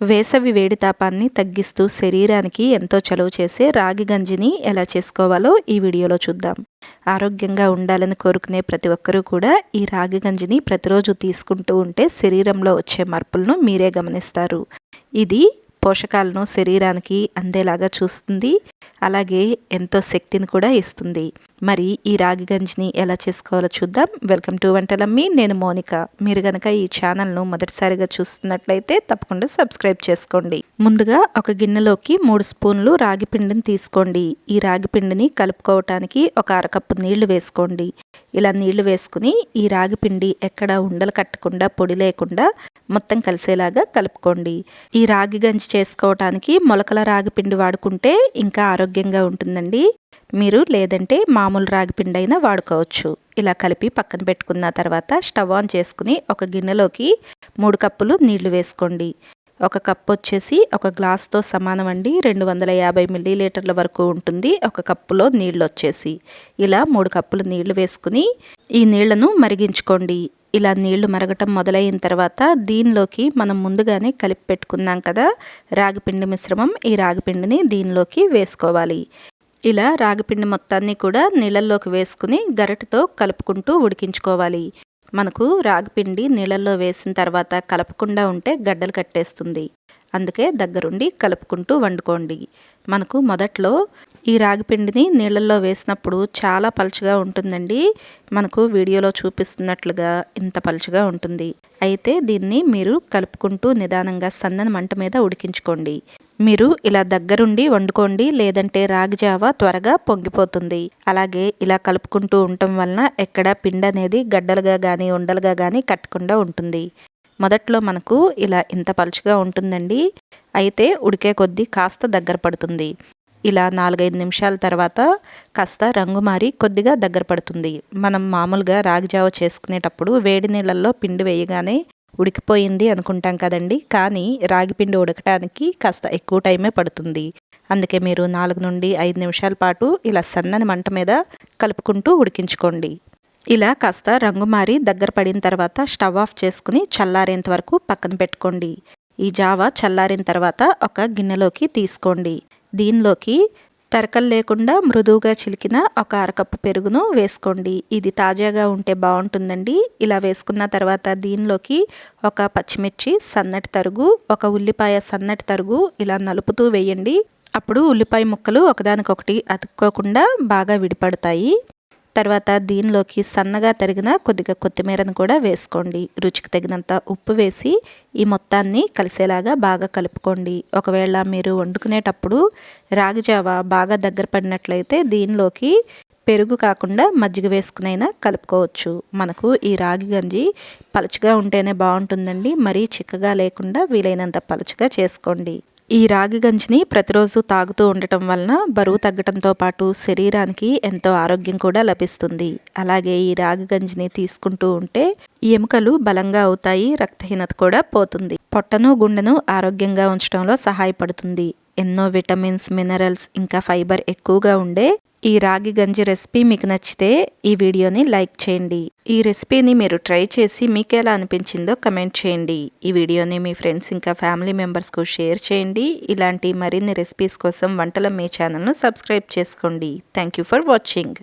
వేసవి వేడి తాపాన్ని తగ్గిస్తూ శరీరానికి ఎంతో చలువ చేసే రాగి గంజిని ఎలా చేసుకోవాలో ఈ వీడియోలో చూద్దాం. ఆరోగ్యంగా ఉండాలని కోరుకునే ప్రతి ఒక్కరూ కూడా ఈ రాగి గంజిని ప్రతిరోజు తీసుకుంటూ ఉంటే శరీరంలో వచ్చే మార్పులను మీరే గమనిస్తారు. ఇది పోషకాలను శరీరానికి అందేలాగా చూస్తుంది, అలాగే ఎంతో శక్తిని కూడా ఇస్తుంది. మరి ఈ రాగి గంజిని ఎలా చేసుకోవాలో చూద్దాం. వెల్కమ్ టు వంటలమ్మి, నేను మోనిక. మీరు గనక ఈ ఛానల్ను మొదటిసారిగా చూస్తున్నట్లయితే తప్పకుండా సబ్స్క్రైబ్ చేసుకోండి. ముందుగా ఒక గిన్నెలోకి 3 స్పూన్లు రాగి పిండిని తీసుకోండి. ఈ రాగి పిండిని కలుపుకోవటానికి ఒక అరకప్పు నీళ్లు వేసుకోండి. ఇలా నీళ్లు వేసుకుని ఈ రాగి పిండి ఎక్కడ ఉండలు కట్టకుండా, పొడి లేకుండా మొత్తం కలిసేలాగా కలుపుకోండి. ఈ రాగి గంజి చేసుకోవటానికి మొలకల రాగి పిండి వాడుకుంటే ఇంకా ఆరోగ్యంగా ఉంటుందండి. మీరు లేదంటే మామూలు రాగి పిండి అయినా వాడుకోవచ్చు. ఇలా కలిపి పక్కన పెట్టుకున్న తర్వాత స్టవ్ ఆన్ చేసుకుని ఒక గిన్నెలోకి 3 కప్పులు నీళ్లు వేసుకోండి. ఒక కప్పు వచ్చేసి ఒక గ్లాస్తో సమానం అండి. 250 మిల్లీలీటర్ల వరకు ఉంటుంది ఒక కప్పులో నీళ్ళు వచ్చేసి. ఇలా 3 కప్పులు నీళ్లు వేసుకుని ఈ నీళ్లను మరిగించుకోండి. ఇలా నీళ్లు మరగటం మొదలైన తర్వాత దీనిలోకి మనం ముందుగానే కలిపి పెట్టుకున్నాం కదా రాగిపిండి మిశ్రమం, ఈ రాగిపిండిని దీనిలోకి వేసుకోవాలి. ఇలా రాగిపిండి మొత్తాన్ని కూడా నీళ్ళల్లోకి వేసుకుని గరిటెతో కలుపుకుంటూ ఉడికించుకోవాలి. మనకు రాగిపిండి నీళ్ళల్లో వేసిన తర్వాత కలపకుండా ఉంటే గడ్డలు కట్టేస్తుంది. అందుకే దగ్గరుండి కలుపుకుంటూ వండుకోండి. మనకు మొదట్లో ఈ రాగిపిండిని నీళ్ళల్లో వేసినప్పుడు చాలా పలుచగా ఉంటుందండి. మనకు వీడియోలో చూపిస్తున్నట్లుగా ఇంత పలుచగా ఉంటుంది. అయితే దీన్ని మీరు కలుపుకుంటూ నిదానంగా సన్నని మంట మీద ఉడికించుకోండి. మీరు ఇలా దగ్గరుండి వండుకోండి, లేదంటే రాగి జావ త్వరగా పొంగిపోతుంది. అలాగే ఇలా కలుపుకుంటూ ఉండటం వలన ఎక్కడ పిండి అనేది గడ్డలుగా కానీ ఉండలుగా కానీ కట్టకుండా ఉంటుంది. మొదట్లో మనకు ఇలా ఇంత పలుచగా ఉంటుందండి. అయితే ఉడికే కొద్దీ కాస్త దగ్గర పడుతుంది. ఇలా 4-5 నిమిషాల తర్వాత కాస్త రంగు మారి కొద్దిగా దగ్గర పడుతుంది. మనం మామూలుగా రాగి జావ చేసుకునేటప్పుడు వేడి నీళ్ళల్లో పిండి వేయగానే ఉడికిపోయింది అనుకుంటాం కదండి. కానీ రాగి పిండి ఉడకటానికి కాస్త ఎక్కువ టైమే పడుతుంది. అందుకే మీరు 4 నుండి 5 నిమిషాల పాటు ఇలా సన్నని మంట మీద కలుపుకుంటూ ఉడికించుకోండి. ఇలా కాస్త రంగు మారి దగ్గర పడిన తర్వాత స్టవ్ ఆఫ్ చేసుకుని చల్లారేంత వరకు పక్కన పెట్టుకోండి. ఈ జావ చల్లారిన తర్వాత ఒక గిన్నెలోకి తీసుకోండి. దీనిలోకి తరకలు లేకుండా మృదువుగా చిలికిన ఒక అరకప్పు పెరుగును వేసుకోండి. ఇది తాజాగా ఉంటే బాగుంటుందండి. ఇలా వేసుకున్న తర్వాత దీనిలోకి ఒక పచ్చిమిర్చి సన్నటి తరుగు, ఒక ఉల్లిపాయ సన్నటి తరుగు ఇలా నలుపుతూ వేయండి. అప్పుడు ఉల్లిపాయ ముక్కలు ఒకదానికొకటి అతుక్కోకుండా బాగా విడిపడతాయి. తర్వాత దీనిలోకి సన్నగా తరిగిన కొద్దిగా కొత్తిమీరను కూడా వేసుకోండి. రుచికి తగినంత ఉప్పు వేసి ఈ మొత్తాన్ని కలిసేలాగా బాగా కలుపుకోండి. ఒకవేళ మీరు వండుకునేటప్పుడు రాగి జావ బాగా దగ్గర పడినట్లయితే దీనిలోకి పెరుగు కాకుండా మజ్జిగ వేసుకునైనా కలుపుకోవచ్చు. మనకు ఈ రాగి గంజి పలుచగా ఉంటేనే బాగుంటుందండి. మరీ చిక్కగా లేకుండా వీలైనంత పలుచగా చేసుకోండి. ఈ రాగి గంజిని ప్రతిరోజు తాగుతూ ఉండటం వలన బరువు తగ్గటంతో పాటు శరీరానికి ఎంతో ఆరోగ్యం కూడా లభిస్తుంది. అలాగే ఈ రాగి గంజిని తీసుకుంటూ ఉంటే ఎముకలు బలంగా అవుతాయి, రక్తహీనత కూడా పోతుంది. పొట్టను గుండెను ఆరోగ్యంగా ఉంచడంలో సహాయపడుతుంది. ఎన్నో విటమిన్స్, మినరల్స్ ఇంకా ఫైబర్ ఎక్కువగా ఉండే ఈ రాగి గంజి రెసిపీ మీకు నచ్చితే ఈ వీడియోని లైక్ చేయండి. ఈ రెసిపీని మీరు ట్రై చేసి మీకు ఎలా అనిపించిందో కమెంట్ చేయండి. ఈ వీడియోని మీ ఫ్రెండ్స్ ఇంకా ఫ్యామిలీ మెంబర్స్కు షేర్ చేయండి. ఇలాంటి మరిన్ని రెసిపీస్ కోసం వంటలమ్మి ఛానల్ను సబ్స్క్రైబ్ చేసుకోండి. Thank you for watching.